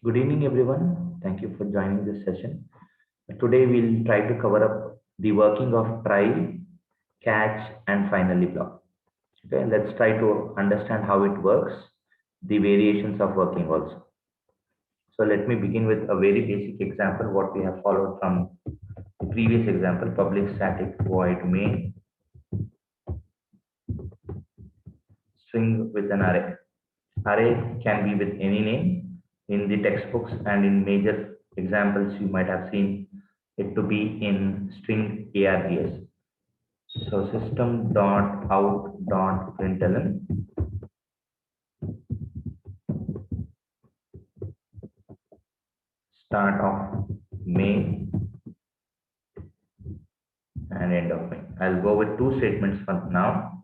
Good evening, everyone. Thank you for joining this session. Today, we'll try to cover up the working of try, catch, and finally block. Okay, let's try to understand how it works, the variations of working also. So let me begin with a very basic example, what we have followed from the previous example, public static void main string with an array. Array can be with any name. In the textbooks and in major examples, you might have seen it to be in string args. So system dot out dot println start of main and end of main. I'll go with two statements for now.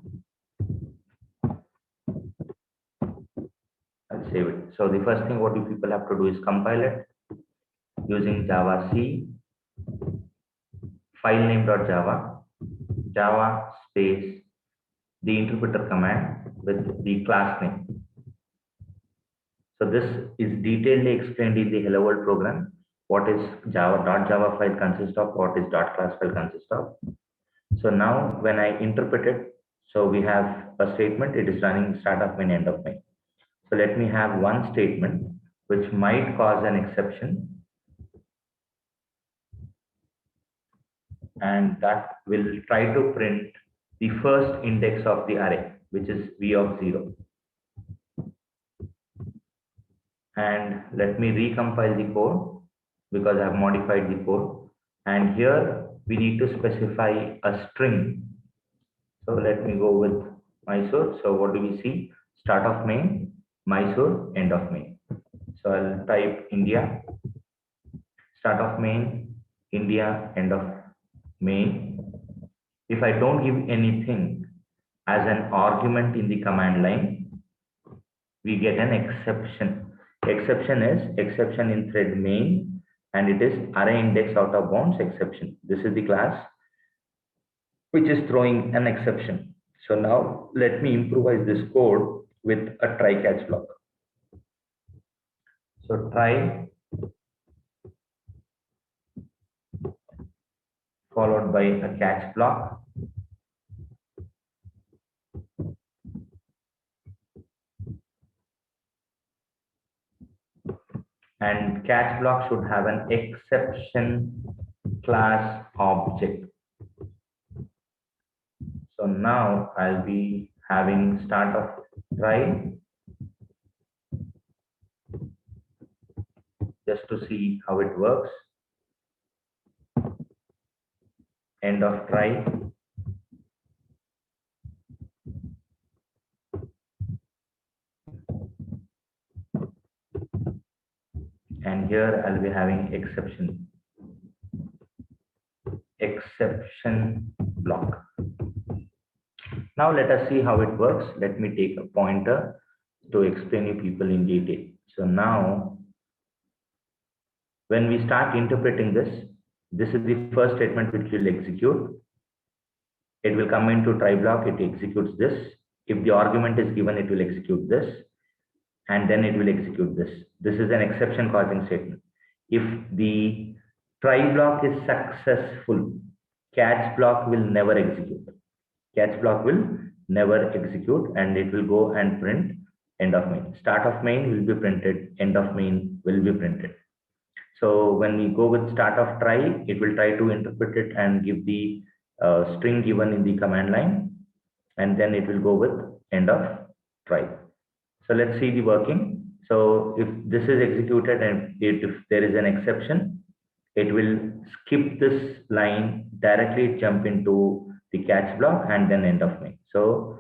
I'll save it. So the first thing what you people have to do is compile it using Java C file name.java Java space the interpreter command with the class name. So this is detailedly explained in the hello world program. What is Java file consists of, what is .class file consists of. So now when I interpret it, so we have a statement, it is running start of main, end of main. So let me have one statement which might cause an exception, and that will try to print the first index of the array, which is v of 0. And let me recompile the code because I have modified the code. And here we need to specify a string. So let me go with Mysore. So what do we see? Start of main, Mysore, end of main. So I'll type India, start of main, India, end of main. If I don't give anything as an argument in the command line, we get an exception. Exception is exception in thread main, and it is array index out of bounds exception. This is the class which is throwing an exception. So now let me improvise this code with a try catch block. So try followed by a catch block. And catch block should have an exception class object. So now I'll be having start of try just to see how it works. End of try. And here I'll be having exception block. Now let us see how it works. Let me take a pointer to explain you people in detail. So now when we start interpreting this, this is the first statement which will execute. It will come into try block, it executes this. If the argument is given, it will execute this, and then it will execute this. This is an exception causing statement. If the try block is successful, catch block will never execute. Catch block will never execute, and it will go and print end of main. Start of main will be printed, end of main will be printed. So when we go with start of try, it will try to interpret it and give the string given in the command line, and then it will go with end of try. So let's see the working. So if this is executed and if there is an exception, it will skip this line, directly jump into the catch block and then end of main. So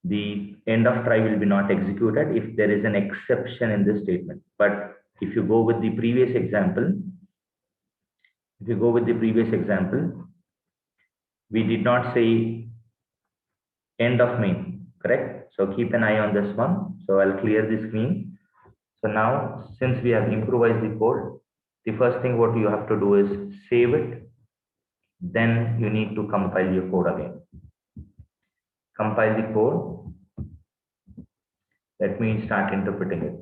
the end of try will be not executed if there is an exception in this statement. But if you go with the previous example, we did not say end of main, correct? So keep an eye on this one. So I'll clear the screen. So now, since we have improvised the code, the first thing what you have to do is save it. Then you need to compile your code again. Compile the code. Let me start interpreting it.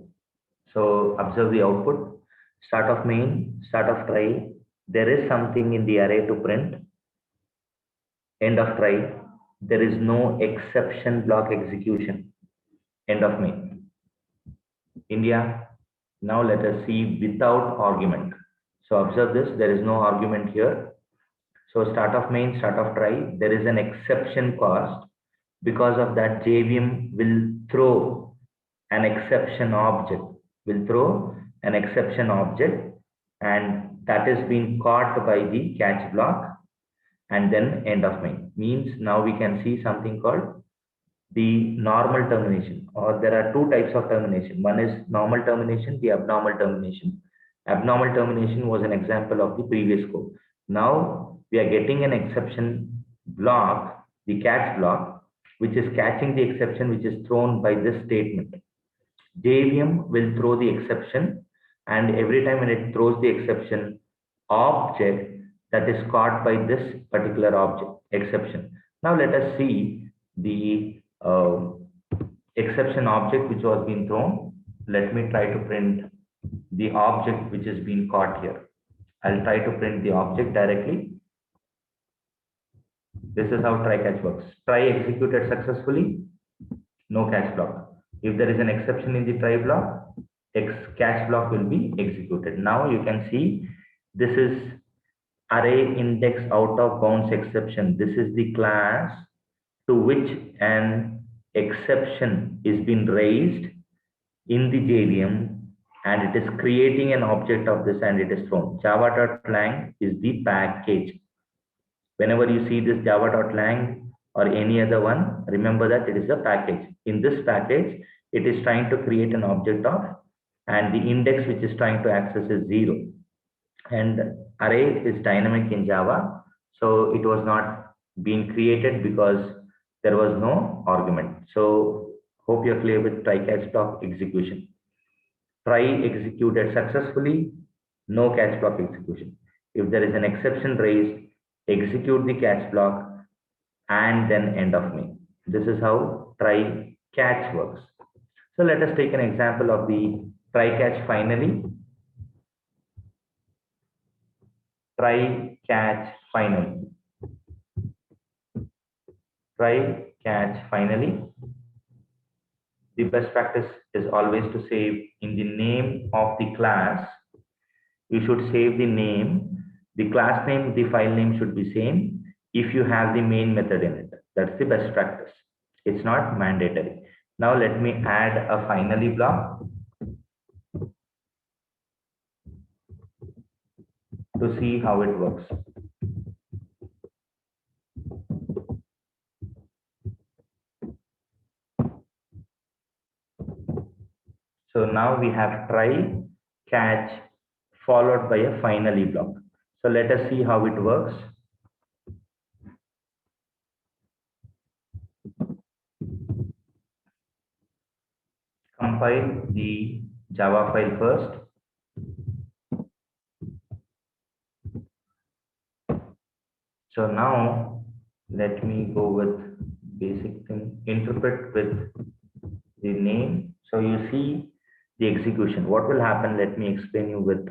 So observe the output. start of main, start of try. There is something in the array to print. End of try. There is no exception block execution. End of main. India. Now let us see without argument. So observe this, there is no argument here. So start of main, start of try, there is an exception caused. Because of that, JVM will throw an exception object, and that is being caught by the catch block, and then end of main. Means now we can see something called the normal termination, or there are two types of termination. One is normal termination, the abnormal termination. Abnormal termination was an example of the previous code. Now we are getting an exception block, the catch block, which is catching the exception which is thrown by this statement. JVM will throw the exception, and every time when it throws the exception, object that is caught by this particular object exception. Now let us see the exception object which was being thrown. Let me try to print the object which is being caught here. I'll try to print the object directly. This is how try catch works. Try executed successfully, no catch block. If there is an exception in the try block, catch block will be executed. Now you can see this is array index out of bounds exception. This is the class to which an exception is being raised in the JVM, and it is creating an object of this and it is thrown. Java.lang is the package. Whenever you see this java.lang or any other one, remember that it is a package. In this package, it is trying to create an object of, and the index which is trying to access is 0. And array is dynamic in Java, so it was not being created because there was no argument. So hope you're clear with try catch block execution. Try executed successfully, no catch block execution. If there is an exception raised, execute the catch block and then end of main. This is how try catch works. So let us take an example of the try catch finally. Try catch finally. Try catch finally. The best practice is always to save in the name of the class. You should save the name. The class name, the file name should be same if you have the main method in it. That's the best practice. It's not mandatory. Now let me add a finally block to see how it works. So now we have try, catch, followed by a finally block. So let us see how it works. Compile the Java file first. So now let me go with basic thing, interpret with the name. So you see the execution. What will happen? Let me explain you with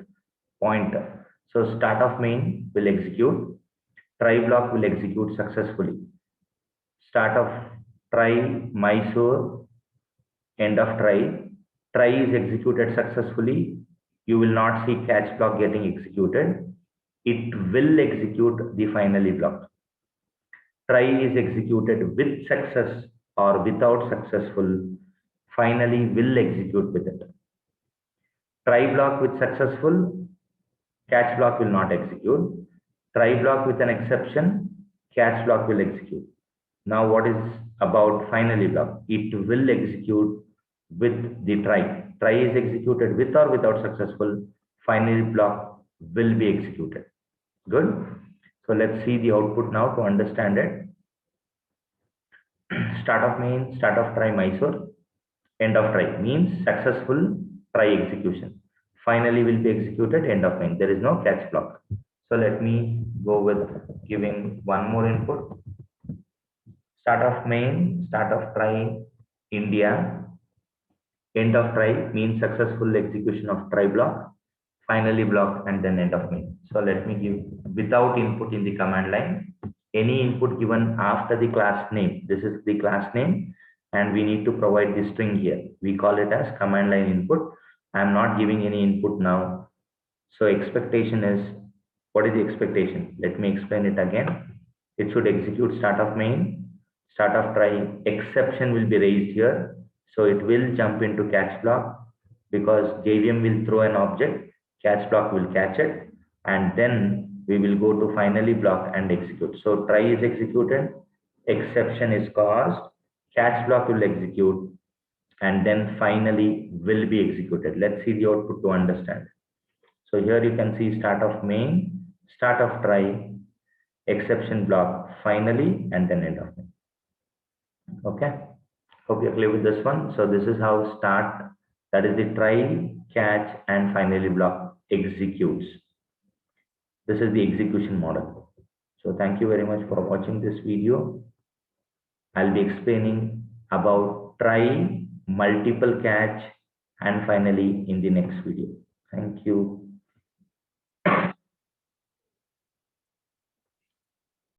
pointer. So start of main will execute. Try block will execute successfully. Start of try Mysore, end of try. Try is executed successfully. You will not see catch block getting executed. It will execute the finally block. Try is executed with success or without successful. Finally will execute with it. Try block with successful, catch block will not execute. Try block with an exception, catch block will execute. Now what is about finally block? It will execute with the try. Try is executed with or without successful. Finally block will be executed. Good. So let's see the output now to understand it. Start of main, start of try Mysore, end of try means successful try execution. Finally will be executed, end of main. There is no catch block. So let me go with giving one more input. Start of main, start of try India, end of try means successful execution of try block. finally block, and then end of main. So let me give without input in the command line. Any input given after the class name. This is the class name, and we need to provide the string here. We call it as command line input. I'm not giving any input now. So expectation is, what is the expectation? Let me explain it again. It should execute start of main, start of try, exception will be raised here. So it will jump into catch block because JVM will throw an object, catch block will catch it, and then we will go to finally block and execute. So try is executed, exception is caused, catch block will execute, and then finally will be executed. Let's see the output to understand. So here you can see start of main, start of try, exception block, finally, and then end of main. Okay. Hope you're clear with this one. So this is how start, that is the try, catch, and finally block executes. This is the execution model. So thank you very much for watching this video. I'll be explaining about try, multiple catch, and finally in the next video.